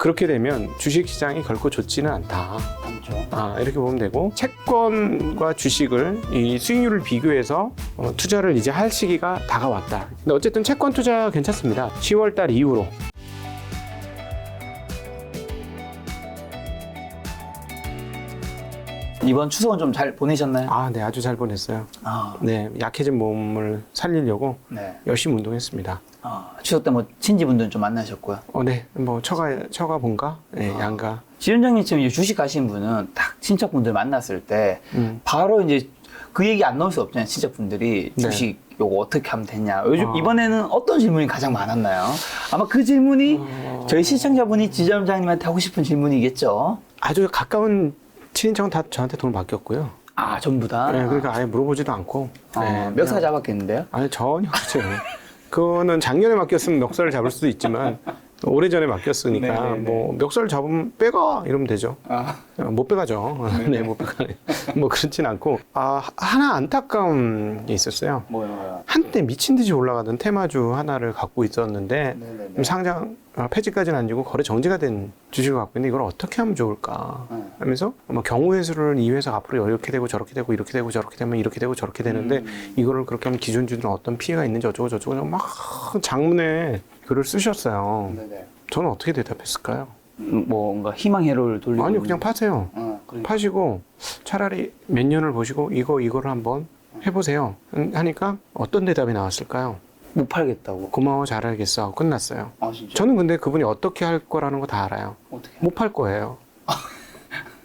그렇게 되면 주식시장이 결코 좋지는 않다. 이렇게 보면 되고, 채권과 주식을 이 수익률을 비교해서 투자를 이제 할 시기가 다가왔다. 근데 어쨌든 채권 투자 괜찮습니다. 10월 달 이후로. 이번 추석은 좀 잘 보내셨나요? 네, 아주 잘 보냈어요. 아, 네, 약해진 몸을 살리려고 네. 열심히 운동했습니다. 추석 때 뭐 친지분들은 좀 만나셨고요. 네, 뭐 처가 본가, 네, 양가. 지원장님처럼 이제 주식 가신 분은 딱 친척분들 만났을 때 바로 이제 그 얘기 안 나올 수 없잖아요. 친척분들이 네. 주식 요거 어떻게 하면 되냐. 요즘 이번에는 어떤 질문이 가장 많았나요? 아마 그 질문이 저희 시청자분이 지점장님한테 하고 싶은 질문이겠죠. 아주 가까운 친인척은 다 저한테 돈을 맡겼고요. 전부 다? 네, 그러니까 아예 물어보지도 않고. 네, 멱살 잡았겠는데요? 아니, 전혀 그렇죠. 그거는 작년에 맡겼으면 멱살을 잡을 수도 있지만 오래전에 맡겼으니까 네네네. 뭐 멱살 잡으면 빼가 이러면 되죠. 못 빼가죠. 네, 못 빼가네. 뭐 그렇진 않고. 하나 안타까운 게 있었어요. 뭐요? 한때 미친 듯이 올라가던 테마주 하나를 갖고 있었는데 네네네. 상장 폐지까지는 아니고 거래 정지가 된 주식을 갖고 있는데 이걸 어떻게 하면 좋을까 하면서 경우의 수를 이 회사가 앞으로 이렇게 되고 저렇게 되고 이렇게 되고 저렇게 되면 이렇게 되고 저렇게 되는데 이거를 그렇게 하면 기존주들은 어떤 피해가 있는지 어쩌고 저쩌고 막 장문에 글을 쓰셨어요. 네네. 저는 어떻게 대답했을까요? 뭔가 희망 회로를 돌리고. 아니요, 그냥 파세요. 그러니까. 파시고 차라리 몇 년을 보시고 이거를 한번 해보세요 하니까 어떤 대답이 나왔을까요? 못 팔겠다고. 고마워, 잘 알겠어 하고 끝났어요. 진짜? 저는 근데 그분이 어떻게 할 거라는 거 다 알아요. 어떻게? 못 팔 거예요.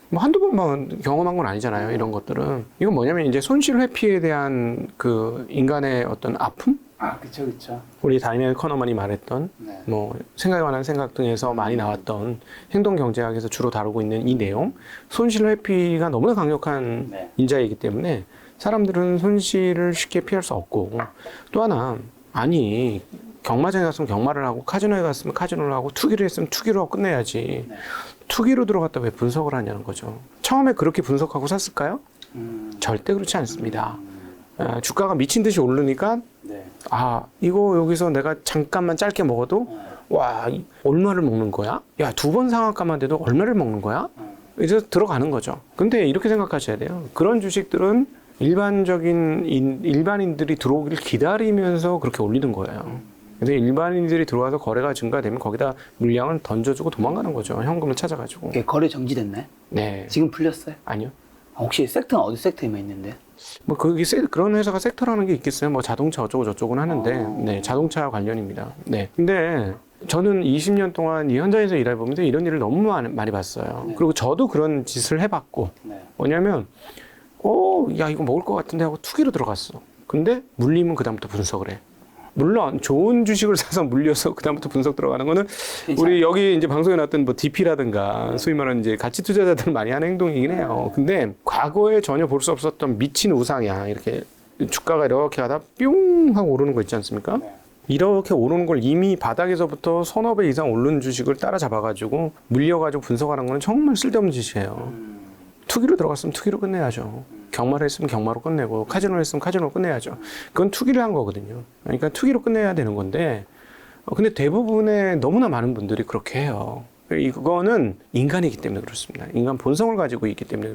뭐 한두 번만 경험한 건 아니잖아요. 이런 것들은. 이건 뭐냐면 이제 손실 회피에 대한 그 인간의 어떤 아픔? 그쵸. 우리 다니엘 커너먼이 말했던 네. 뭐 생각에 관한 생각 등에서 많이 나왔던 행동 경제학에서 주로 다루고 있는 이 내용, 손실 회피가 너무나 강력한 네. 인자이기 때문에 사람들은 손실을 쉽게 피할 수 없고, 또 하나 경마장에 갔으면 경마를 하고 카지노에 갔으면 카지노를 하고 투기를 했으면 투기로 하고 끝내야지. 네. 투기로 들어갔다 왜 분석을 하냐는 거죠. 처음에 그렇게 분석하고 샀을까요? 절대 그렇지 않습니다. 주가가 미친 듯이 오르니까 네. 이거 여기서 내가 잠깐만 짧게 먹어도 얼마를 먹는 거야? 야, 2번 상한가만 돼도 얼마를 먹는 거야? 이제 들어가는 거죠. 근데 이렇게 생각하셔야 돼요. 그런 주식들은 일반인들이 들어오기를 기다리면서 그렇게 올리는 거예요. 근데 일반인들이 들어와서 거래가 증가되면 거기다 물량을 던져주고 도망가는 거죠. 현금을 찾아가지고. 거래 정지됐나요? 네. 지금 풀렸어요? 아니요. 혹시 섹터는 어디 섹터에만 있는데? 뭐 그런 회사가 섹터라는 게 있겠어요. 뭐 자동차 어쩌고 저쩌고는 하는데, 네, 자동차 관련입니다. 네. 근데 저는 20년 동안 이 현장에서 일해보면서 이런 일을 너무 많이 봤어요. 네. 그리고 저도 그런 짓을 해봤고, 네. 뭐냐면, 야, 이거 먹을 것 같은데 하고 투기로 들어갔어. 근데 물리면 그다음부터 분석을 해. 물론 좋은 주식을 사서 물려서 그다음부터 분석 들어가는 거는 우리 여기 이제 방송에 나왔던 뭐 DP라든가 소위 말하는 이제 가치 투자자들 많이 하는 행동이긴 해요. 근데 과거에 전혀 볼 수 없었던 미친 우상이야. 이렇게 주가가 이렇게 하다 뿅 하고 오르는 거 있지 않습니까? 이렇게 오르는 걸 이미 바닥에서부터 서너 배 이상 오른 주식을 따라잡아가지고 물려가지고 분석하는 거는 정말 쓸데없는 짓이에요. 투기로 들어갔으면 투기로 끝내야죠. 경마를 했으면 경마로 끝내고 카지노를 했으면 카지노로 끝내야죠. 그건 투기를 한 거거든요. 그러니까 투기로 끝내야 되는 건데 근데 대부분의 너무나 많은 분들이 그렇게 해요. 이거는 인간이기 때문에 그렇습니다. 인간 본성을 가지고 있기 때문에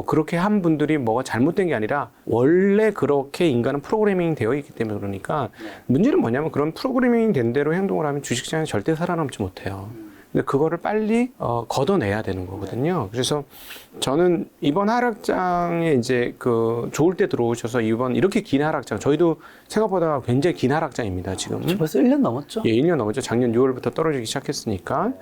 그렇게 한 분들이 뭐가 잘못된 게 아니라 원래 그렇게 인간은 프로그래밍 되어 있기 때문에 그러니까 문제는 뭐냐면 그런 프로그래밍 된 대로 행동을 하면 주식시장에 절대 살아남지 못해요. 근데 그거를 빨리 걷어내야 되는 거거든요. 그래서 저는 이번 하락장에 이제 좋을 때 들어오셔서 이번 이렇게 긴 하락장, 저희도 생각보다 굉장히 긴 하락장입니다, 지금. 벌써 1년 넘었죠? 예, 1년 넘었죠. 작년 6월부터 떨어지기 시작했으니까.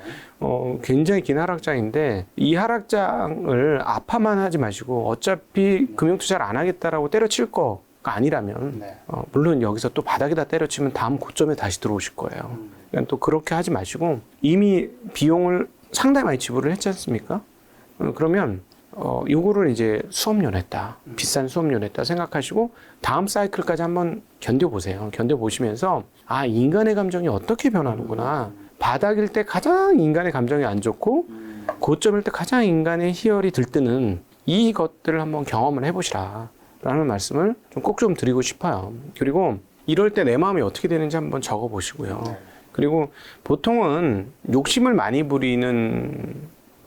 굉장히 긴 하락장인데 이 하락장을 아파만 하지 마시고 어차피 금융투자를 안 하겠다라고 때려칠 거가 아니라면 물론 여기서 또 바닥에다 때려치면 다음 고점에 다시 들어오실 거예요. 그러니까 또 그렇게 하지 마시고 이미 비용을 상당히 많이 지불을 했지 않습니까? 그러면 요거를 이제 수업료 냈다. 비싼 수업료 냈다 생각하시고 다음 사이클까지 한번 견뎌보세요. 견뎌보시면서 인간의 감정이 어떻게 변하는구나. 바닥일 때 가장 인간의 감정이 안 좋고 고점일 때 가장 인간의 희열이 들뜨는 이것들을 한번 경험을 해보시라 라는 말씀을 꼭 좀 드리고 싶어요. 그리고 이럴 때 내 마음이 어떻게 되는지 한번 적어보시고요. 그리고 보통은 욕심을 많이 부리는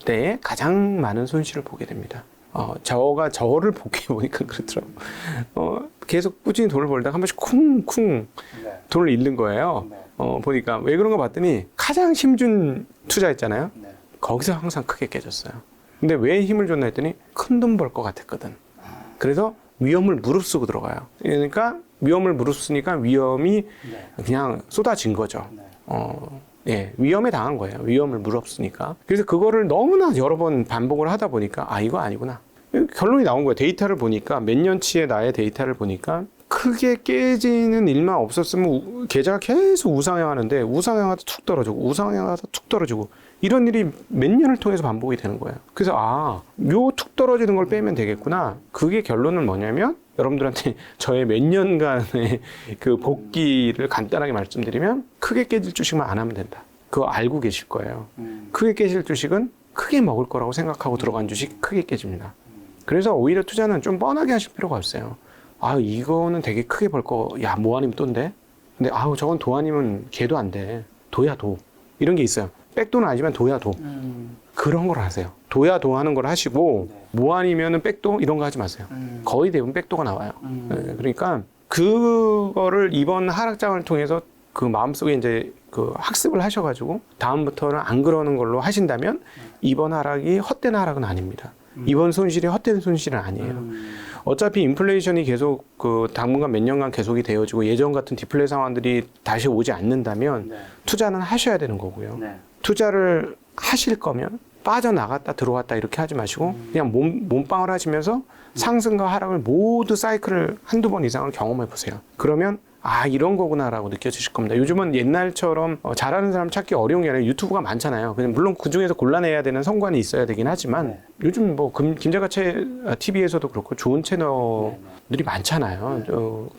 때에 가장 많은 손실을 보게 됩니다. 저가 저를 보니까 그렇더라고요. 계속 꾸준히 돈을 벌다가 한 번씩 쿵쿵 네. 돈을 잃는 거예요. 네. 보니까 왜 그런가 봤더니 가장 힘준 투자했잖아요. 네. 거기서 항상 크게 깨졌어요. 근데 왜 힘을 줬나 했더니 큰 돈 벌 것 같았거든. 그래서 위험을 무릅쓰고 들어가요. 그러니까 위험을 무릅쓰니까 위험이 네. 그냥 쏟아진 거죠. 네. 예, 위험에 당한 거예요. 위험을 무릅쓰니까. 그래서 그거를 너무나 여러 번 반복을 하다 보니까 이거 아니구나. 결론이 나온 거예요. 데이터를 보니까 몇 년치의 나의 데이터를 보니까 크게 깨지는 일만 없었으면 계좌가 계속 우상향하는데 우상향하다 툭 떨어지고 우상향하다 툭 떨어지고 이런 일이 몇 년을 통해서 반복이 되는 거예요. 그래서 요 툭 떨어지는 걸 빼면 되겠구나. 그게 결론은 뭐냐면 여러분들한테 저의 몇 년간의 그 복기를 간단하게 말씀드리면 크게 깨질 주식만 안 하면 된다. 그거 알고 계실 거예요. 크게 깨질 주식은 크게 먹을 거라고 생각하고 들어간 주식 크게 깨집니다. 그래서 오히려 투자는 좀 뻔하게 하실 필요가 없어요. 이거는 되게 크게 벌 거, 뭐 아니면 또인데? 근데 저건 도 아니면 걔도 안 돼. 도야 도. 이런 게 있어요. 백도는 아니지만 도야 도. 그런 걸 하세요. 도야 도 하는 걸 하시고, 뭐 아니면은 백도 이런 거 하지 마세요. 거의 대부분 백도가 나와요. 네, 그러니까 그거를 이번 하락장을 통해서 그 마음속에 이제 그 학습을 하셔가지고 다음부터는 안 그러는 걸로 하신다면 이번 하락이 헛된 하락은 아닙니다. 이번 손실이 헛된 손실은 아니에요. 어차피 인플레이션이 계속 당분간 몇 년간 계속이 되어지고 예전 같은 디플레 상황들이 다시 오지 않는다면 투자는 하셔야 되는 거고요. 투자를 하실 거면 빠져나갔다 들어왔다 이렇게 하지 마시고 그냥 몸빵을 하시면서 상승과 하락을 모두 사이클을 한두 번 이상을 경험해 보세요. 그러면 이런 거구나라고 느껴지실 겁니다. 요즘은 옛날처럼 잘하는 사람 찾기 어려운 게 아니라 유튜브가 많잖아요. 물론 그 중에서 골라내야 되는 성관이 있어야 되긴 하지만 요즘 김재가 TV에서도 그렇고 좋은 채널들이 많잖아요.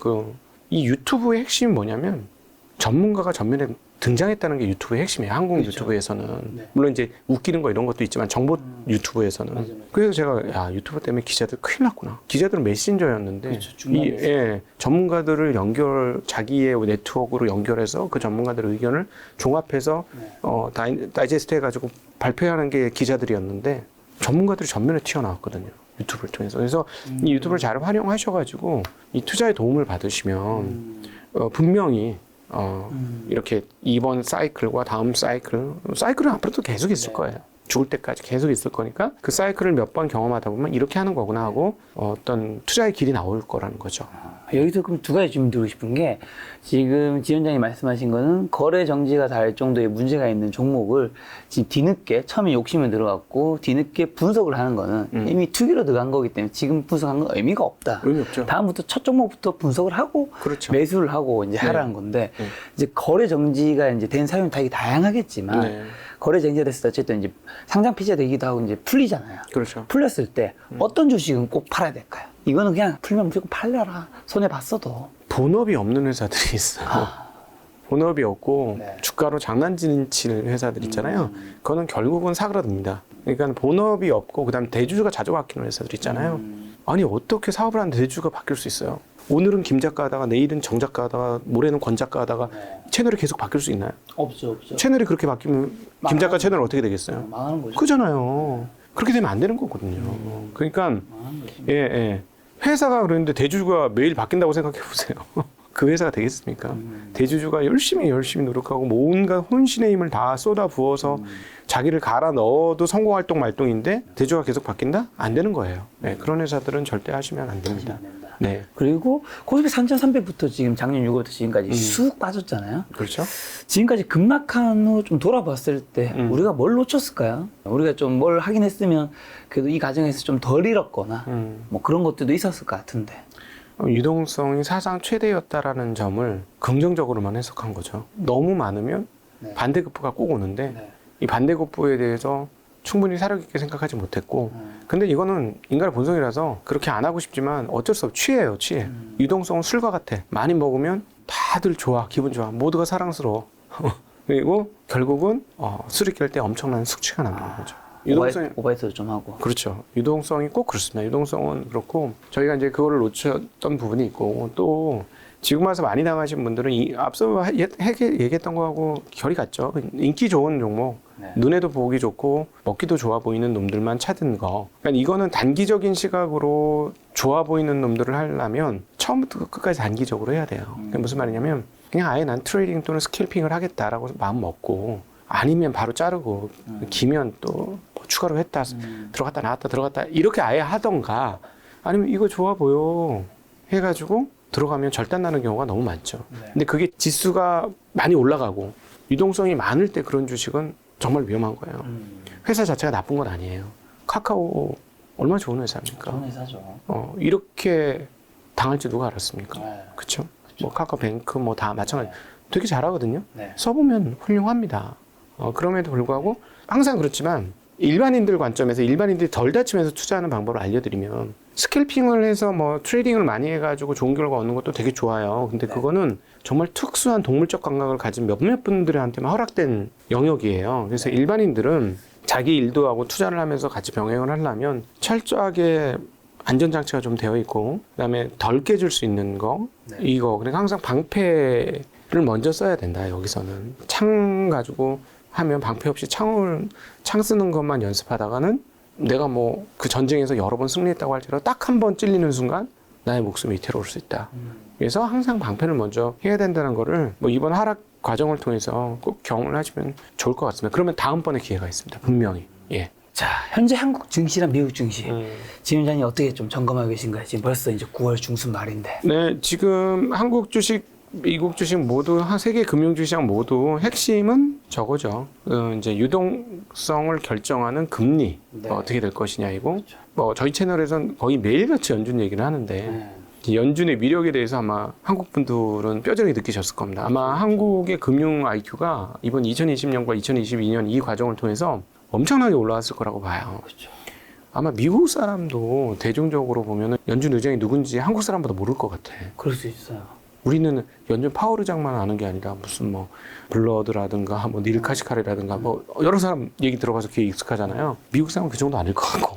이 유튜브의 핵심이 뭐냐면 전문가가 전면에 등장했다는 게 유튜브의 핵심이에요. 한국 그렇죠. 유튜브에서는. 물론 이제 웃기는 거 이런 것도 있지만 정보 유튜브에서는. 맞아요. 그래서 제가 유튜브 때문에 기자들 큰일 났구나. 기자들은 메신저였는데 그렇죠. 전문가들을 자기의 네트워크로 연결해서 그 전문가들의 의견을 종합해서 다이제스트 해가지고 발표하는 게 기자들이었는데 전문가들이 전면에 튀어나왔거든요. 유튜브를 통해서. 그래서 이 유튜브를 잘 활용하셔가지고 이 투자에 도움을 받으시면 분명히 이렇게 이번 사이클과 다음 사이클은 앞으로도 계속 있을 거예요. 죽을 때까지 계속 있을 거니까 그 사이클을 몇 번 경험하다 보면 이렇게 하는 거구나 하고 어떤 투자의 길이 나올 거라는 거죠. 여기서 그럼 두 가지 질문 드리고 싶은 게 지금 지원장이 말씀하신 거는 거래 정지가 될 정도의 문제가 있는 종목을 지금 뒤늦게 처음에 욕심에 들어갔고 뒤늦게 분석을 하는 거는 이미 투기로 들어간 거기 때문에 지금 분석한 건 의미가 없다. 의미 없죠. 다음부터 첫 종목부터 분석을 하고 그렇죠. 매수를 하고 이제 하라는 건데 이제 거래 정지가 이제 된 사유는 되게 다양하겠지만 거래 정지가 됐을 때 어쨌든 이제 상장 폐지가 되기도 하고 이제 풀리잖아요. 그렇죠. 풀렸을 때 어떤 주식은 꼭 팔아야 될까요? 이거는 그냥 풀면 무조건 팔려라. 손해 봤어도. 본업이 없는 회사들이 있어요. 본업이 없고 주가로 장난치는 회사들 있잖아요. 그거는 결국은 사그라듭니다. 그러니까 본업이 없고 그다음에 대주주가 자주 바뀌는 회사들 있잖아요. 아니 어떻게 사업을 하는데 대주주가 바뀔 수 있어요? 오늘은 김 작가 하다가 내일은 정 작가 하다가 모레는 권 작가 하다가 채널이 계속 바뀔 수 있나요? 없죠. 채널이 그렇게 바뀌면 김 작가 채널 어떻게 되겠어요? 망하는 거죠. 그잖아요. 그렇게 되면 안 되는 거거든요. 그러니까 망하는 거죠. 회사가 그러는데 대주주가 매일 바뀐다고 생각해 보세요. 그 회사가 되겠습니까? 대주주가 열심히 노력하고 온갖 혼신의 힘을 다 쏟아 부어서 자기를 갈아 넣어도 성공활동 말동인데 대주주가 계속 바뀐다? 안 되는 거예요. 그런 회사들은 절대 하시면 안 됩니다. 네. 그리고 코스피 3,300부터 지금 작년 6월부터 지금까지 쑥 빠졌잖아요. 그렇죠. 지금까지 급락한 후 좀 돌아봤을 때 우리가 뭘 놓쳤을까요? 우리가 좀 뭘 하긴 했으면 그래도 이 과정에서 좀 덜 잃었거나 뭐 그런 것들도 있었을 것 같은데. 유동성이 사상 최대였다라는 점을 긍정적으로만 해석한 거죠. 너무 많으면 반대급부가 꼭 오는데 이 반대급부에 대해서 충분히 사려 깊게 생각하지 못했고 근데 이거는 인간의 본성이라서 그렇게 안 하고 싶지만 어쩔 수 없어. 취해요. 유동성은 술과 같아. 많이 먹으면 다들 좋아. 기분 좋아. 모두가 사랑스러워. 그리고 결국은 술이 깰 때 엄청난 숙취가 난다는 거죠. 유동성이 오바이트도 좀 하고. 그렇죠. 유동성이 꼭 그렇습니다. 유동성은 그렇고 저희가 이제 그거를 놓쳤던 부분이 있고 또 지금 와서 많이 당하신 분들은 앞서 얘기했던 거하고 결이 같죠. 인기 좋은 종목, 네. 눈에도 보기 좋고 먹기도 좋아 보이는 놈들만 찾은 거. 그러니까 이거는 단기적인 시각으로 좋아 보이는 놈들을 하려면 처음부터 끝까지 단기적으로 해야 돼요. 그게 무슨 말이냐면 그냥 아예 난 트레이딩 또는 스캘핑을 하겠다라고 마음 먹고 아니면 바로 자르고 기면 또뭐 추가로 했다 들어갔다 나왔다 들어갔다 이렇게 아예 하던가 아니면 이거 좋아 보여 해가지고 들어가면 절단 나는 경우가 너무 많죠. 네. 근데 그게 지수가 많이 올라가고 유동성이 많을 때 그런 주식은 정말 위험한 거예요. 회사 자체가 나쁜 건 아니에요. 카카오 얼마나 좋은 회사입니까? 좋은 회사죠. 이렇게 당할지 누가 알았습니까? 네. 그렇죠? 뭐 카카오뱅크 뭐 다 마찬가지. 네. 되게 잘하거든요. 네. 써보면 훌륭합니다. 그럼에도 불구하고 항상 그렇지만 일반인들 관점에서 일반인들이 덜 다치면서 투자하는 방법을 알려드리면 스캘핑을 해서 뭐 트레이딩을 많이 해가지고 좋은 결과 얻는 것도 되게 좋아요. 근데 네. 그거는 정말 특수한 동물적 감각을 가진 몇몇 분들한테만 허락된 영역이에요. 그래서 일반인들은 자기 일도 하고 투자를 하면서 같이 병행을 하려면 철저하게 안전장치가 좀 되어 있고 그다음에 덜 깨질 수 있는 거 네. 이거 그러니까 항상 방패를 먼저 써야 된다. 여기서는 창 가지고 하면 방패 없이 창 쓰는 것만 연습하다가는 내가 뭐 그 전쟁에서 여러 번 승리했다고 할지라도 딱 한 번 찔리는 순간 나의 목숨이 위태로울 수 있다. 그래서 항상 방패를 먼저 해야 된다는 거를 뭐 이번 하락 과정을 통해서 꼭 경험을 하시면 좋을 것 같습니다. 그러면 다음번에 기회가 있습니다. 분명히. 예. 자, 현재 한국 증시랑 미국 증시 지금 장님 어떻게 좀 점검하고 계신가요? 지금 벌써 이제 9월 중순 말인데. 네, 지금 한국 주식, 미국 주식 모두 한 세계 금융 주시장 모두 핵심은 저거죠. 이제 유동성을 결정하는 금리 네. 어떻게 될 것이냐이고 뭐 저희 채널에서는 거의 매일같이 연준 얘기를 하는데 연준의 위력에 대해서 아마 한국 분들은 뼈저리게 느끼셨을 겁니다. 아마 한국의 금융 IQ가 이번 2020년과 2022년 이 과정을 통해서 엄청나게 올라왔을 거라고 봐요. 그렇죠. 아마 미국 사람도 대중적으로 보면 연준 의장이 누군지 한국 사람보다 모를 것 같아. 그럴 수 있어요. 우리는 연준 파월 의장만 아는 게 아니라 무슨 뭐 블러드라든가 뭐 닐 카시카리라든가 뭐 여러 사람 얘기 들어가서 그게 익숙하잖아요. 미국 사람은 그 정도 아닐 것 같고.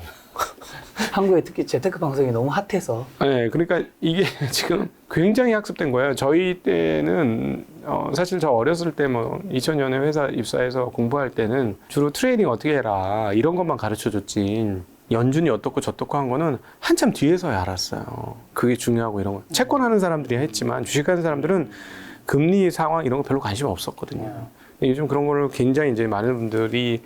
한국에 특히 재테크 방송이 너무 핫해서. 네, 그러니까 이게 지금 굉장히 학습된 거예요. 저희 때는 사실 저 어렸을 때 뭐 2000년에 회사 입사해서 공부할 때는 주로 트레이딩 어떻게 해라 이런 것만 가르쳐줬지. 연준이 어떻고 저떻고 한 거는 한참 뒤에서야 알았어요. 그게 중요하고 이런 거. 채권하는 사람들이 했지만 주식하는 사람들은 금리 상황 이런 거 별로 관심 없었거든요. 요즘 그런 거를 굉장히 이제 많은 분들이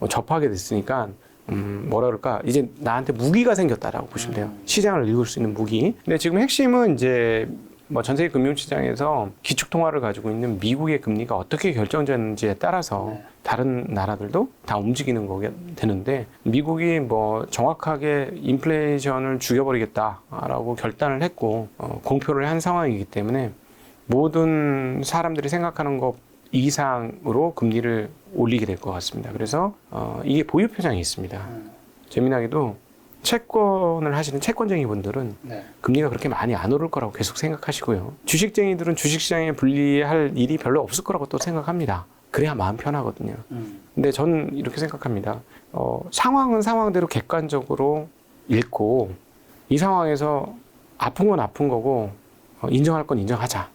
접하게 됐으니까 뭐라 그럴까 이제 나한테 무기가 생겼다라고 보시면 돼요. 시장을 읽을 수 있는 무기. 근데 지금 핵심은 이제 뭐 전 세계 금융시장에서 기축통화를 가지고 있는 미국의 금리가 어떻게 결정되는지에 따라서 다른 나라들도 다 움직이는 거게 되는데 미국이 뭐 정확하게 인플레이션을 죽여버리겠다라고 결단을 했고 공표를 한 상황이기 때문에 모든 사람들이 생각하는 것 이상으로 금리를 올리게 될 것 같습니다. 그래서 이게 보유 표장이 있습니다. 재미나게도 채권을 하시는 채권쟁이 분들은 금리가 그렇게 많이 안 오를 거라고 계속 생각하시고요. 주식쟁이들은 주식시장에 분리할 일이 별로 없을 거라고 또 생각합니다. 그래야 마음 편하거든요. 근데 저는 이렇게 생각합니다. 상황은 상황대로 객관적으로 읽고 이 상황에서 아픈 건 아픈 거고 인정할 건 인정하자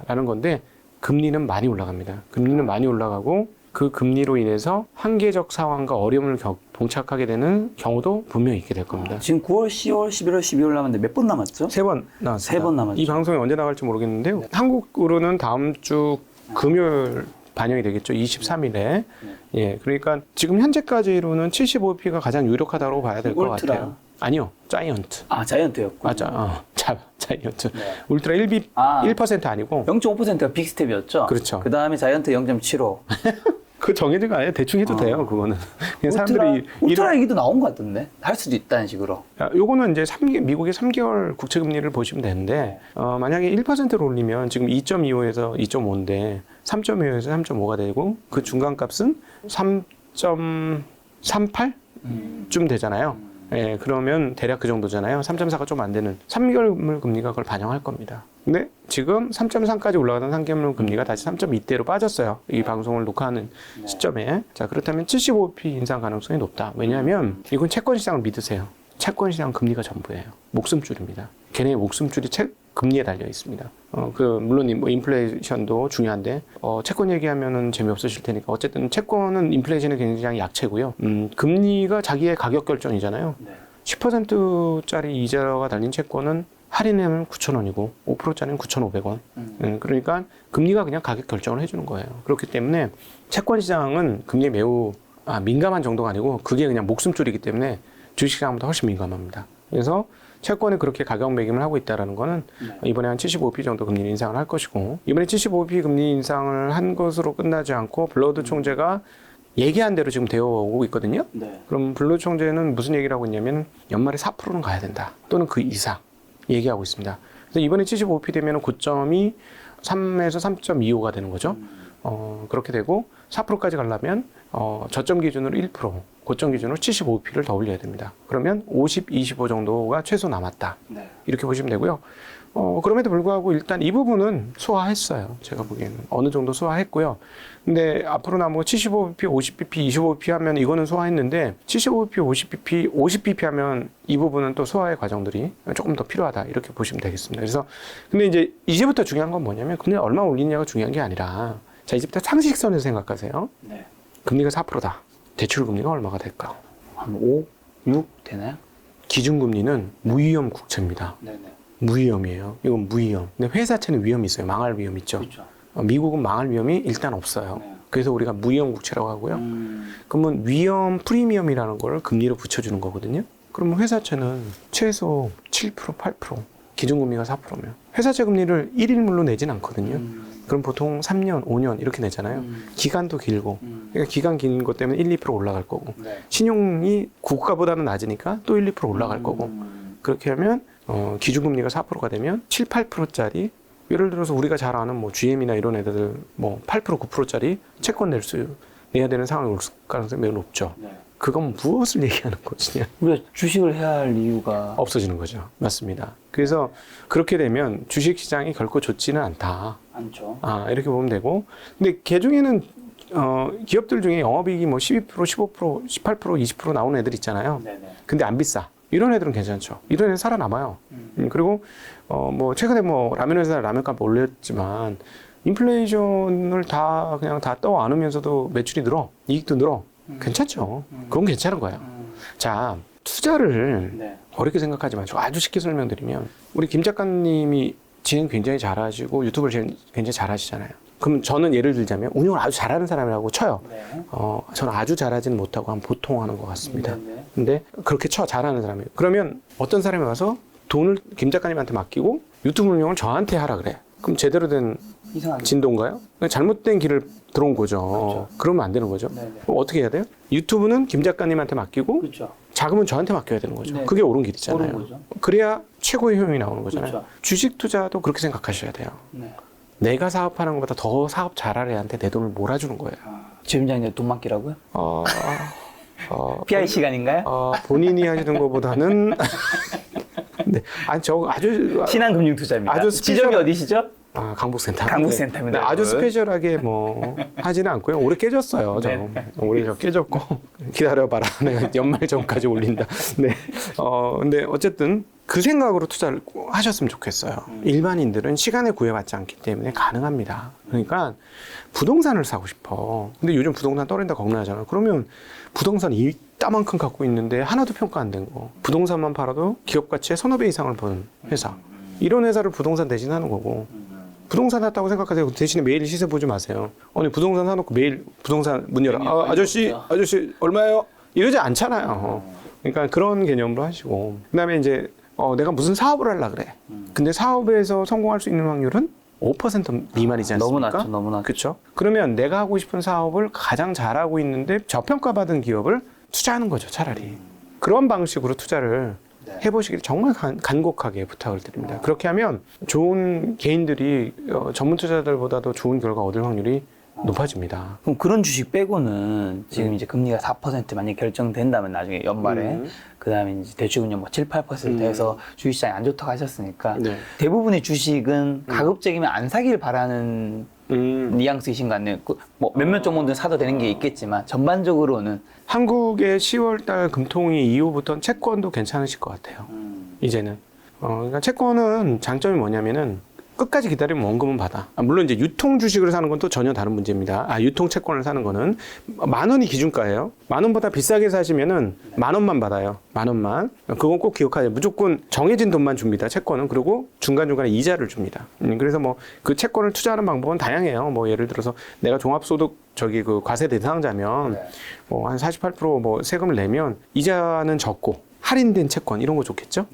라는 건데 금리는 많이 올라갑니다. 금리는 많이 올라가고 그 금리로 인해서 한계적 상황과 어려움을 봉착하게 되는 경우도 분명히 있게 될 겁니다. 지금 9월, 10월, 11월, 12월 남았는데 몇 번 남았죠? 3번 나왔습니다. 3번 남았죠. 이 방송이 언제 나갈지 모르겠는데요. 한국으로는 다음 주 금요일 반영이 되겠죠. 23일에. 예, 그러니까 지금 현재까지로는 75p가 가장 유력하다고 봐야 될 것 울트라. 같아요. 아니요, 자이언트. 아, 자이언트였고. 자이언트. 울트라 1% 아니고 0.5%가 빅스텝이었죠? 그렇죠. 그 다음에 자이언트 0.75. 그 정해진 거 아니에요? 대충 해도 돼요, 그거는. 그냥 사람들이 울트라 얘기도 나온 것 같던데? 할 수도 있다는 식으로. 요거는 이제 미국의 3개월 국채금리를 보시면 되는데, 만약에 1%를 올리면 지금 2.25에서 2.5인데, 3.25에서 3.5가 되고, 그 중간값은 3.38쯤 되잖아요. 예, 그러면 대략 그 정도잖아요. 3.4가 좀 안 되는 3개월 금리가 그걸 반영할 겁니다. 근데 지금 3.3까지 올라가던 3개월 금리가 다시 3.2대로 빠졌어요. 이 방송을 녹화하는 시점에. 자, 그렇다면 75p 인상 가능성이 높다. 왜냐하면 이건 채권 시장을 믿으세요. 채권 시장 금리가 전부예요. 목숨줄입니다. 걔네의 목숨줄이 금리에 달려 있습니다. 물론 뭐 인플레이션도 중요한데, 채권 얘기하면은 재미없으실 테니까. 어쨌든 채권은 인플레이션에 굉장히 약체고요. 금리가 자기의 가격 결정이잖아요. 네. 10%짜리 이자가 달린 채권은 할인하면 9,000원이고 5%짜리는 9,500원. 그러니까 금리가 그냥 가격 결정을 해주는 거예요. 그렇기 때문에 채권 시장은 금리에 매우 민감한 정도가 아니고 그게 그냥 목숨줄이기 때문에 주식시장보다 훨씬 민감합니다. 그래서 채권이 그렇게 가격 매김을 하고 있다는 거는 이번에 한 75p 정도 금리 인상을 할 것이고, 이번에 75p 금리 인상을 한 것으로 끝나지 않고 블러드 총재가 얘기한 대로 지금 되어 오고 있거든요. 네. 그럼 블러드 총재는 무슨 얘기를 하고 있냐면 연말에 4%는 가야 된다. 또는 그 이상 얘기하고 있습니다. 그래서 이번에 75p 되면 고점이 3에서 3.25가 되는 거죠. 그렇게 되고 4%까지 가려면 저점 기준으로 1%, 고점 기준으로 75p를 더 올려야 됩니다. 그러면 50, 25 정도가 최소 남았다. 네. 이렇게 보시면 되고요. 그럼에도 불구하고 일단 이 부분은 소화했어요. 제가 보기에는. 어느 정도 소화했고요. 근데 앞으로 나뭐 75bp, 50bp, 25bp 하면 이거는 소화했는데 75bp, 50bp, 50bp 하면 이 부분은 또 소화의 과정들이 조금 더 필요하다. 이렇게 보시면 되겠습니다. 그래서 근데 이제부터 중요한 건 뭐냐면 금리 얼마 올리냐가 중요한 게 아니라 자, 이제부터 상식선에서 생각하세요. 네. 금리가 4%다. 대출 금리가 얼마가 될까? 한 5, 6 되나요? 기준금리는 무위험 국채입니다. 네네. 무위험이에요. 이건 무위험. 근데 회사채는 위험이 있어요. 망할 위험 있죠. 그렇죠. 미국은 망할 위험이 일단 없어요. 네. 그래서 우리가 무위험 국채라고 하고요. 그러면 위험 프리미엄이라는 걸 금리로 붙여주는 거거든요. 그러면 회사채는 최소 7%, 8%, 기준금리가 4%면 회사채 금리를 1일물로 내진 않거든요. 그럼 보통 3년, 5년 이렇게 내잖아요. 기간도 길고. 그러니까 기간 긴 것 때문에 1, 2% 올라갈 거고. 네. 신용이 고가보다는 낮으니까 또 1, 2% 올라갈 거고. 그렇게 하면 기준금리가 4%가 되면 7, 8%짜리 예를 들어서 우리가 잘 아는 뭐 GM이나 이런 애들 뭐 8%, 9%짜리 채권 내야 되는 상황이 올 가능성이 매우 높죠. 네. 그건 무엇을 얘기하는 것이냐? 우리가 주식을 해야 할 이유가 없어지는 거죠. 맞습니다. 그래서 그렇게 되면 주식시장이 결코 좋지는 않다. 않죠. 이렇게 보면 되고. 근데 개중에는 기업들 중에 영업이익이 뭐 12%, 15%, 18%, 20% 나오는 애들 있잖아요. 네네. 근데 안 비싸. 이런 애들은 괜찮죠. 이런 애들 살아남아요. 그리고 뭐 최근에 뭐 라면 회사 라면값 올렸지만 인플레이션을 그냥 다 떠안으면서도 매출이 늘어, 이익도 늘어. 괜찮죠. 그건 괜찮은 거예요. 자, 투자를 네. 어렵게 생각하지 마시고 아주 쉽게 설명드리면 우리 김 작가님이 진행 굉장히 잘하시고 유튜브를 굉장히 잘하시잖아요. 그럼 저는 예를 들자면 운영을 아주 잘하는 사람이라고 쳐요. 네. 저는 아주 잘하지는 못하고 한 보통 하는 것 같습니다. 네네. 근데 그렇게 잘하는 사람이에요. 그러면 어떤 사람이 와서 돈을 김 작가님한테 맡기고 유튜브 운영을 저한테 하라 그래. 그럼 제대로 된 이상하게. 진도인가요? 잘못된 길을 들어온 거죠. 그렇죠. 그러면 안 되는 거죠. 네네. 그럼 어떻게 해야 돼요? 유튜브는 김 작가님한테 맡기고 그렇죠. 자금은 저한테 맡겨야 되는 거죠. 네. 그게 옳은 길이잖아요. 옳은 거죠. 그래야 최고의 효용이 나오는 거잖아요. 그렇죠. 주식 투자도 그렇게 생각하셔야 돼요. 네. 내가 사업하는 것보다 더 사업 잘할 애한테 내 돈을 몰아주는 거예요. 지점장님 돈 맡기라고요? PI 시간인가요? 본인이 하시는 것보다는 네, 아니 저 아주 신한금융 투자입니다. 아주 지점이 어디시죠? 강북센터. 강북센터입니다. 네, 아주 여러분. 스페셜하게 뭐 하지는 않고요. 올해 깨졌어요. 저 네. 올해 저 깨졌고 기다려봐라. 내가 연말 전까지 올린다. 네. 근데 어쨌든 그 생각으로 투자를 꼭 하셨으면 좋겠어요. 일반인들은 시간에 구애받지 않기 때문에 가능합니다. 그러니까 부동산을 사고 싶어. 근데 요즘 부동산 떨어진다 걱정하잖아. 그러면 부동산 이따만큼 갖고 있는데 하나도 평가 안 된 거. 부동산만 팔아도 기업 가치의 서너 배 이상을 버는 회사. 이런 회사를 부동산 대신하는 거고. 부동산 샀다고 생각하세요. 대신에 매일 시세 보지 마세요. 아니 부동산 사놓고 매일 부동산 문 열어. 아저씨 얼마예요? 이러지 않잖아요. 그러니까 그런 개념으로 하시고. 그다음에 이제 내가 무슨 사업을 하려고 그래. 근데 사업에서 성공할 수 있는 확률은 5% 미만이지 않습니까? 너무 낮죠, 너무 낮죠. 그렇죠? 그러면 내가 하고 싶은 사업을 가장 잘하고 있는데 저평가받은 기업을 투자하는 거죠, 차라리. 그런 방식으로 투자를 해보시길 정말 간곡하게 부탁을 드립니다. 그렇게 하면 좋은 개인들이 전문 투자자들보다도 좋은 결과 얻을 확률이 높아집니다. 그럼 그런 주식 빼고는 지금 이제 금리가 4% 만약에 결정된다면 나중에 연말에 그다음에 이제 대출금리 뭐 7, 8%에서 주식시장이 안 좋다고 하셨으니까 네. 대부분의 주식은 가급적이면 안 사길 바라는 뉘앙스이신 것 같네요. 뭐 몇몇 종목들은 사도 되는 게 있겠지만 전반적으로는 한국의 10월달 금통위 이후부터는 채권도 괜찮으실 것 같아요. 이제는 그러니까 채권은 장점이 뭐냐면은 끝까지 기다리면 원금은 받아. 물론 이제 유통 주식을 사는 건 또 전혀 다른 문제입니다. 유통 채권을 사는 거는 10,000원이 기준가예요. 10,000원보다 비싸게 사시면은 10,000원만 받아요. 10,000원만. 그건 꼭 기억하세요. 무조건 정해진 돈만 줍니다. 채권은. 그리고 중간중간에 이자를 줍니다. 그래서 뭐 그 채권을 투자하는 방법은 다양해요. 뭐 예를 들어서 내가 종합소득 그 과세 대상자면 뭐 한 48% 뭐 세금을 내면 이자는 적고 할인된 채권 이런 거 좋겠죠?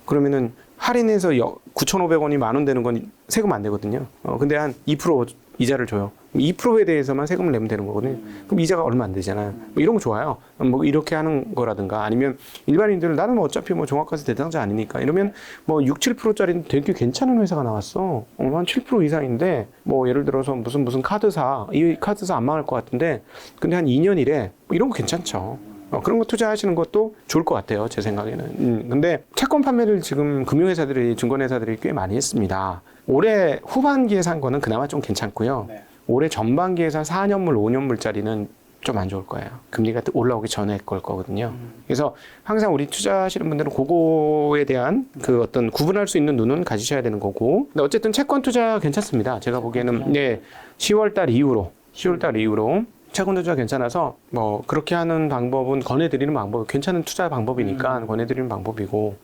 그러면은 할인해서 9,500원이 10,000원 되는 건 세금 안 내거든요. 근데 한 2% 이자를 줘요. 2%에 대해서만 세금을 내면 되는 거거든요. 그럼 이자가 얼마 안 되잖아요. 뭐 이런 거 좋아요. 뭐 이렇게 하는 거라든가 아니면 일반인들 나는 뭐 어차피 뭐 종합과세 대상자 아니니까 이러면 뭐 6, 7%짜리 되게 괜찮은 회사가 나왔어. 한 7% 이상인데 뭐 예를 들어서 무슨 카드사 이 카드사 안 망할 것 같은데 근데 한 2년이래. 뭐 이런 거 괜찮죠. 그런 거 투자하시는 것도 좋을 것 같아요. 제 생각에는. 근데 채권 판매를 지금 금융회사들이, 증권회사들이 꽤 많이 했습니다. 올해 후반기에 산 거는 그나마 좀 괜찮고요. 올해 전반기에 산 4년물, 5년물짜리는 좀 안 좋을 거예요. 금리가 올라오기 전에 걸 거거든요. 그래서 항상 우리 투자하시는 분들은 그거에 대한 그 어떤 구분할 수 있는 눈은 가지셔야 되는 거고. 근데 어쨌든 채권 투자 괜찮습니다. 제가 보기에는 10월 달 이후로 채권 투자 괜찮아서 뭐 그렇게 하는 방법은 권해드리는 방법, 괜찮은 투자 방법이니까 권해드리는 방법이고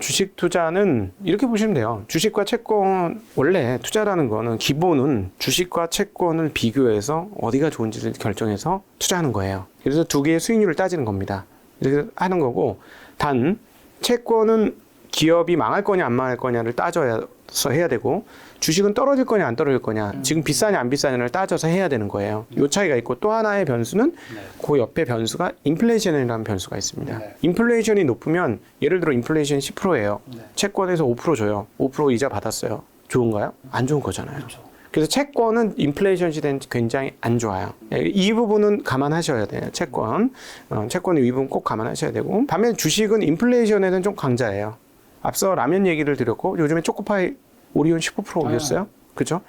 주식 투자는 이렇게 보시면 돼요. 주식과 채권 원래 투자라는 거는 기본은 주식과 채권을 비교해서 어디가 좋은지를 결정해서 투자하는 거예요. 그래서 두 개의 수익률을 따지는 겁니다. 이렇게 하는 거고 단 채권은 기업이 망할 거냐 안 망할 거냐를 따져서 해야 되고 주식은 떨어질 거냐 안 떨어질 거냐 지금 비싸냐 안 비싸냐를 따져서 해야 되는 거예요. 이 차이가 있고 또 하나의 변수는 그 옆에 변수가 인플레이션이라는 변수가 있습니다. 인플레이션이 높으면 예를 들어 인플레이션이 10%예요. 채권에서 5% 줘요. 5% 이자 받았어요. 좋은가요? 안 좋은 거잖아요. 그래서 채권은 인플레이션 시대는 굉장히 안 좋아요. 이 부분은 감안하셔야 돼요. 채권의 이 부분 꼭 감안하셔야 되고 반면 주식은 인플레이션에는 좀 강자예요. 앞서 라면 얘기를 드렸고 요즘에 초코파이 오리온 15% 올렸어요. 그렇죠?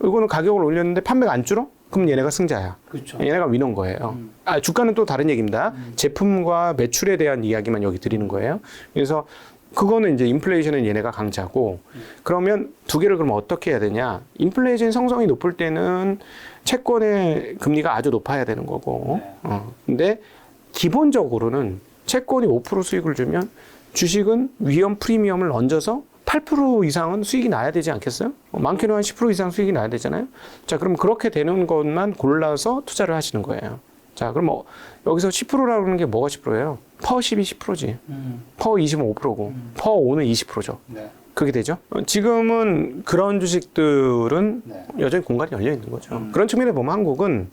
이거는 가격을 올렸는데 판매가 안 줄어? 그럼 얘네가 승자야. 그렇죠. 얘네가 위너인 거예요. 주가는 또 다른 얘기입니다. 제품과 매출에 대한 이야기만 여기 드리는 거예요. 그래서 그거는 이제 인플레이션은 얘네가 강자고 그러면 두 개를 그럼 어떻게 해야 되냐? 인플레이션 성성이 높을 때는 채권의 금리가 아주 높아야 되는 거고 근데 기본적으로는 채권이 5% 수익을 주면 주식은 위험 프리미엄을 얹어서 8% 이상은 수익이 나야 되지 않겠어요? 많게는 한 10% 이상 수익이 나야 되잖아요. 자, 그럼 그렇게 되는 것만 골라서 투자를 하시는 거예요. 자, 그럼 여기서 10%라고 하는 게 뭐가 10%예요? 퍼 10이 10%지. 퍼 20은 5%고, 퍼 5는 20%죠. 그게 되죠. 지금은 그런 주식들은 여전히 공간이 열려 있는 거죠. 그런 측면에 보면 한국은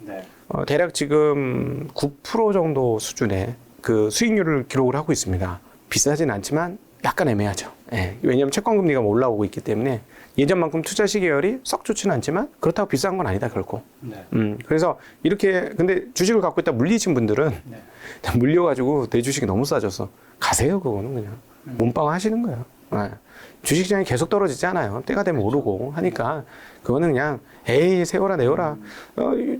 대략 지금 9% 정도 수준의 그 수익률을 기록을 하고 있습니다. 비싸진 않지만 약간 애매하죠. 왜냐하면 채권금리가 올라오고 있기 때문에 예전만큼 투자 시계열이 썩 좋지는 않지만 그렇다고 비싼 건 아니다 결코. 그래서 이렇게 근데 주식을 갖고 있다 물리신 분들은 물려가지고 내 주식이 너무 싸져서 가세요. 그거는 그냥 몸빵 하시는 거예요. 주식시장이 계속 떨어지지 않아요. 때가 되면 오르고 하니까 그거는 그냥 에이 세워라 내워라.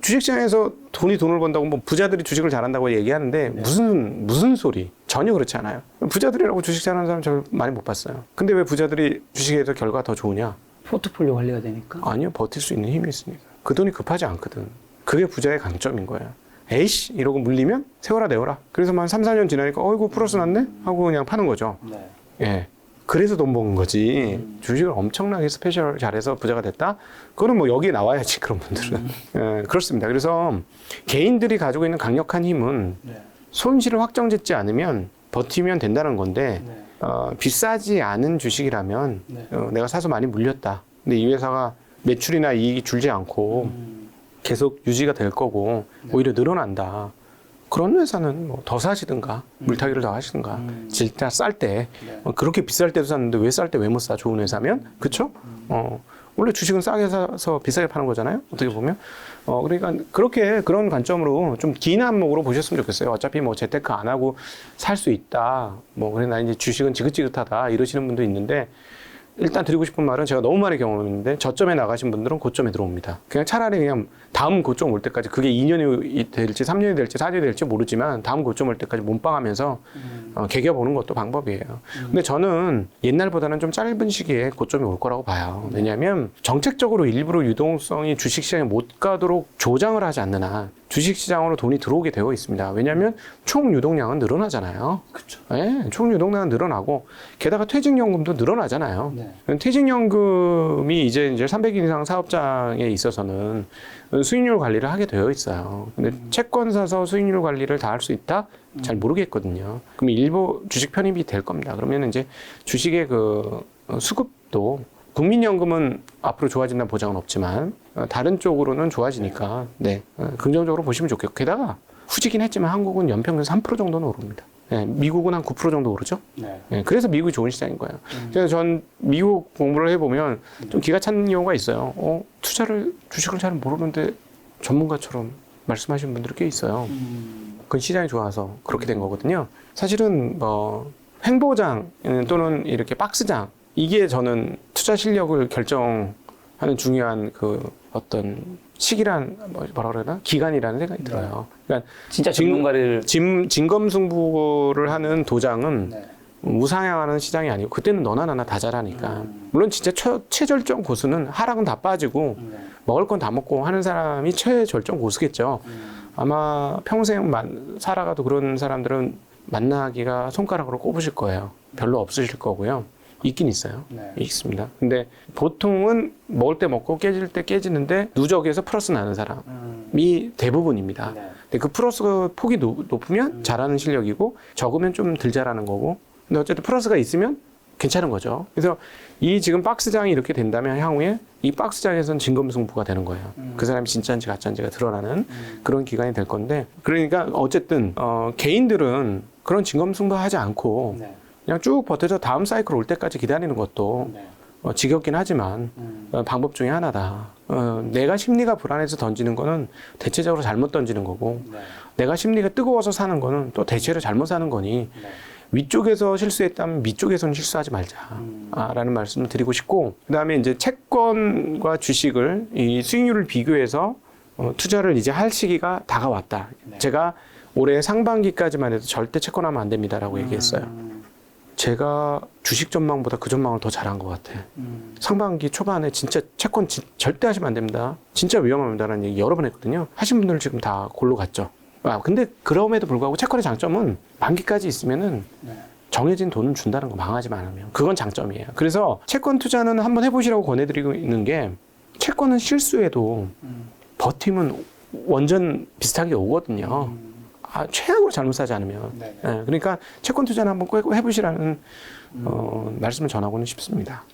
주식시장에서 돈을 번다고 뭐 부자들이 주식을 잘한다고 얘기하는데 무슨 소리. 전혀 그렇지 않아요. 부자들이라고 주식 잘하는 사람 저 많이 못 봤어요. 근데 왜 부자들이 주식에서 결과가 더 좋으냐? 포트폴리오 관리가 되니까? 아니요. 버틸 수 있는 힘이 있으니까. 그 돈이 급하지 않거든. 그게 부자의 강점인 거예요. 에이씨 이러고 물리면 세워라 내워라. 그래서 한 3, 4년 지나니까 어이구 플러스 났네? 하고 그냥 파는 거죠. 그래서 돈 버는 거지. 주식을 엄청나게 스페셜 잘해서 부자가 됐다? 그거는 뭐 여기에 나와야지 그런 분들은. 그렇습니다. 그래서 개인들이 가지고 있는 강력한 힘은 손실을 확정짓지 않으면 버티면 된다는 건데 비싸지 않은 주식이라면 내가 사서 많이 물렸다. 근데 이 회사가 매출이나 이익이 줄지 않고 계속 유지가 될 거고 오히려 늘어난다. 그런 회사는 뭐 더 사시든가 물타기를 더 하시든가 진짜 쌀 때 그렇게 비쌀 때도 샀는데 왜 쌀 때 왜 못 사? 좋은 회사면 그쵸? 원래 주식은 싸게 사서 비싸게 파는 거잖아요. 어떻게 보면 그러니까 그렇게 그런 관점으로 좀 긴 안목으로 보셨으면 좋겠어요. 어차피 뭐 재테크 안 하고 살 수 있다. 뭐 그래 나 이제 주식은 지긋지긋하다 이러시는 분도 있는데 일단 드리고 싶은 말은 제가 너무 많이 경험했는데 저점에 나가신 분들은 고점에 들어옵니다. 그냥 차라리 그냥 다음 고점 올 때까지 그게 2년이 될지 3년이 될지 4년이 될지 모르지만 다음 고점 올 때까지 몸빵하면서 개겨보는 것도 방법이에요. 근데 저는 옛날보다는 좀 짧은 시기에 고점이 올 거라고 봐요. 왜냐하면 정책적으로 일부러 유동성이 주식시장에 못 가도록 조장을 하지 않는 한 주식시장으로 돈이 들어오게 되어 있습니다. 왜냐하면 총 유동량은 늘어나잖아요. 그렇죠. 네, 총 유동량은 늘어나고 게다가 퇴직연금도 늘어나잖아요. 네. 퇴직연금이 이제 300인 이상 사업장에 있어서는 수익률 관리를 하게 되어 있어요. 근데 채권 사서 수익률 관리를 다 할 수 있다? 잘 모르겠거든요. 그럼 일부 주식 편입이 될 겁니다. 그러면 이제 주식의 그 수급도 국민연금은 앞으로 좋아진다는 보장은 없지만 다른 쪽으로는 좋아지니까 네, 긍정적으로 보시면 좋겠고 게다가 후지긴 했지만 한국은 연평균 3% 정도는 오릅니다. 네, 미국은 한 9% 정도 오르죠. 네. 네, 그래서 미국이 좋은 시장인 거예요. 그래서 전 미국 공부를 해보면 좀 기가 찬 경우가 있어요. 주식을 잘 모르는데 전문가처럼 말씀하시는 분들이 꽤 있어요. 그건 시장이 좋아서 그렇게 된 거거든요. 사실은 뭐 횡보장 또는 이렇게 박스장 이게 저는 투자 실력을 결정하는 중요한 그 어떤 시기란 뭐라 그러나 기간이라는 생각이 들어요. 그러니까 진짜 전문가를 진검승부를 하는 도장은 네. 우상향하는 시장이 아니고 그때는 너나 나나 다 잘하니까 물론 진짜 최절정 고수는 하락은 다 빠지고 먹을 건 다 먹고 하는 사람이 최절정 고수겠죠. 아마 평생 살아가도 그런 사람들은 만나기가 손가락으로 꼽으실 거예요. 별로 없으실 거고요. 있긴 있어요. 네. 있습니다. 근데 보통은 먹을 때 먹고 깨질 때 깨지는데 누적해서 플러스 나는 사람이 대부분입니다. 네. 근데 그 플러스 폭이 높으면 잘하는 실력이고 적으면 좀 덜 잘하는 거고 근데 어쨌든 플러스가 있으면 괜찮은 거죠. 그래서 이 지금 박스장이 이렇게 된다면 향후에 이 박스장에서는 진검승부가 되는 거예요. 그 사람이 진짜인지 가짜인지가 드러나는 그런 기간이 될 건데 그러니까 어쨌든 개인들은 그런 진검승부 하지 않고 네. 그냥 쭉 버텨서 다음 사이클 올 때까지 기다리는 것도 네. 지겹긴 하지만 방법 중에 하나다. 내가 심리가 불안해서 던지는 거는 대체적으로 잘못 던지는 거고 네. 내가 심리가 뜨거워서 사는 거는 또 대체로 잘못 사는 거니 네. 위쪽에서 실수했다면 밑쪽에서는 실수하지 말자라는 말씀을 드리고 싶고 그다음에 이제 채권과 주식을 이 수익률을 비교해서 투자를 이제 할 시기가 다가왔다. 네. 제가 올해 상반기까지만 해도 절대 채권하면 안 됩니다라고 얘기했어요. 제가 주식 전망보다 그 전망을 더 잘한 것 같아. 상반기 초반에 진짜 채권 절대 하시면 안 됩니다. 진짜 위험합니다라는 얘기 여러 번 했거든요. 하신 분들 지금 다 골로 갔죠. 근데 그럼에도 불구하고 채권의 장점은 만기까지 있으면은 네. 정해진 돈은 준다는 거 망하지만 않으면. 그건 장점이에요. 그래서 채권 투자는 한번 해보시라고 권해드리고 있는 게 채권은 실수해도 버티면 완전 비슷하게 오거든요. 최악으로 잘못 사지 않으면. 네. 그러니까 채권 투자는 한번 꼭 해보시라는 말씀을 전하고는 싶습니다.